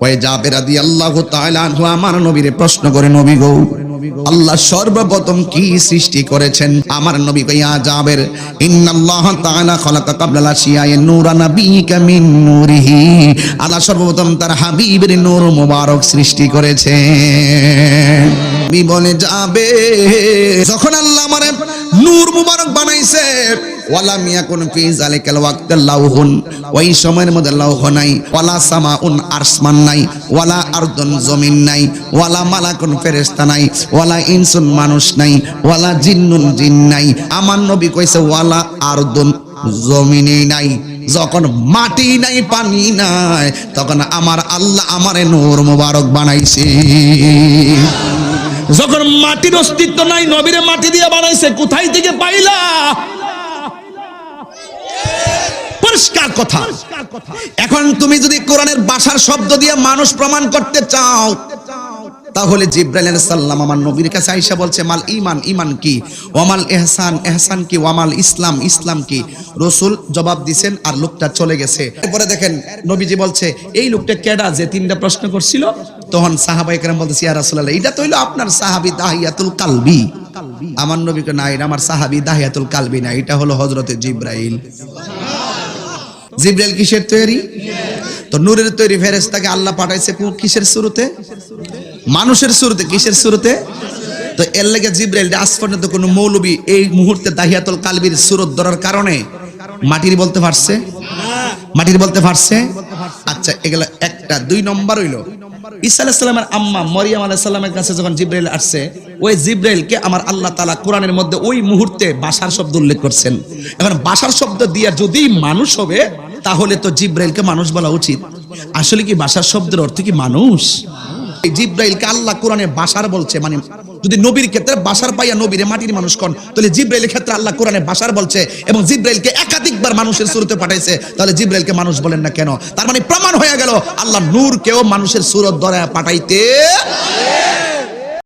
ওই জাবের রাদিয়াল্লাহু তাআলা আনহু আমার নবীরে প্রশ্ন করে, নবী গো, আল্লাহ সর্বপ্রথম কি সৃষ্টি করেছেন? আমার নবী কইয়া, জাবের, ইন্নাল্লাহ তাআলা খালাকা কাবলাল আশিয়া'i নূরা নাবিয়িকা মিন নূরিহি, আল্লাহ সর্বপ্রথম তার হাবিবের নূর মুবারক সৃষ্টি করেছেন। নবী বলে, যাবে যখন আল্লাহ আমারে নূর মুবারক বানাইছে, ওয়ালাম ইয়াকুন ফি যালিকাল ওয়াক্তি লাউহুন, ওই সময়ের মধ্যে লৌহ নাই, ওয়ালা সামাউন আসমান নাই, ওয়ালা আরদুন জমিন নাই, ওয়ালা মালাকুন ফেরেশতা নাই, ওয়ালা ইনসুন মানুষ নাই, ওয়ালা জিন্নুন জিন নাই। আমার নবী কইছে ওয়ালা আরদুন জমিনে নাই। যখন মাটি নাই, পানি নাই, তখন আমার আল্লাহ আমারে নূর মুবারক বানাইছে। যখন মাটির অস্তিত্ব নাই, নবীরে মাটি দিয়ে বানাইছে। কোথায় থেকে পাইলা? পরিষ্কার কথা। এখন তুমি যদি কোরআনের ভাষার শব্দ দিয়ে মানুষ প্রমাণ করতে চাও, তাহলে জিবরাইল আলাইহিস সালাম আমার নবীর কাছে আয়েশা বলছে, মাল ঈমান, ঈমান কি? ওয়ামাল ইহসান, ইহসান কি? ওয়ামাল ইসলাম, ইসলাম কি? রাসূল জবাব দিবেন আর লোকটা চলে গেছে। এরপরে দেখেন নবীজি বলছে, এই লোকটা কেডা যে তিনটা প্রশ্ন করছিল? তখন সাহাবায়ে কেরাম বলতেছে, ইয়া রাসূলুল্লাহ, এটা তো হইলো আপনার সাহাবী দাহিয়াতুল কালবি। আমার নবীকে, না, এটা আমার সাহাবী দাহিয়াতুল কালবি না, এটা হলো হযরতে জিবরাইল। জিবরাইল কিসের তৈরি? তো নূরের তৈরি ফেরেশতাকে আল্লাহ পাঠাইছে কিসের শুরুতে? মানুষের শুরুতে। কিসের শুরুতে? তো এর লাগে জিবরাইল আজ পর্যন্ত কোনো মৌলবী এই মুহূর্তে দাহিয়াতুল কালবির সূরত ধরার কারণে মাটির বলতে পারছে? মাটির বলতে পারছে? আচ্ছা, এগুলো একটা। দুই নম্বর হইল, ঈসা আলাইহিস সালামের আম্মা মরিয়ম আলাইহিস সালামের কাছে যখন জিবরাইল আসছে, ওই জিবরাইলকে আমার আল্লাহ তাআলা কোরআনের মধ্যে ওই মুহূর্তে বাশার শব্দ উল্লেখ করছেন। এখন বাশার শব্দ দিয়া যদি মানুষ হবে, তাহলে তো জিবরাইলকে মানুষ বলা উচিত। আসলে কি বাশার শব্দের অর্থ কি মানুষ? জিবরাইলকে আল্লাহ কোরআনে বাশার বলছে, মানে যদি নবীর ক্ষেত্রে বাশার পাইয়া নবীরে মাটির মানুষ কোন, তাহলে জিবরাইলের ক্ষেত্রে আল্লাহ কোরআনে বাশার বলছে এবং জিবরাইলকে একাধিকবার মানুষের সুরতে পাঠাইছে, তাহলে জিবরাইলকে মানুষ বলেন না কেন? তার মানে প্রমাণ হয়ে গেল আল্লাহ নূরকেও মানুষের সুরত ধরে পাঠাইতে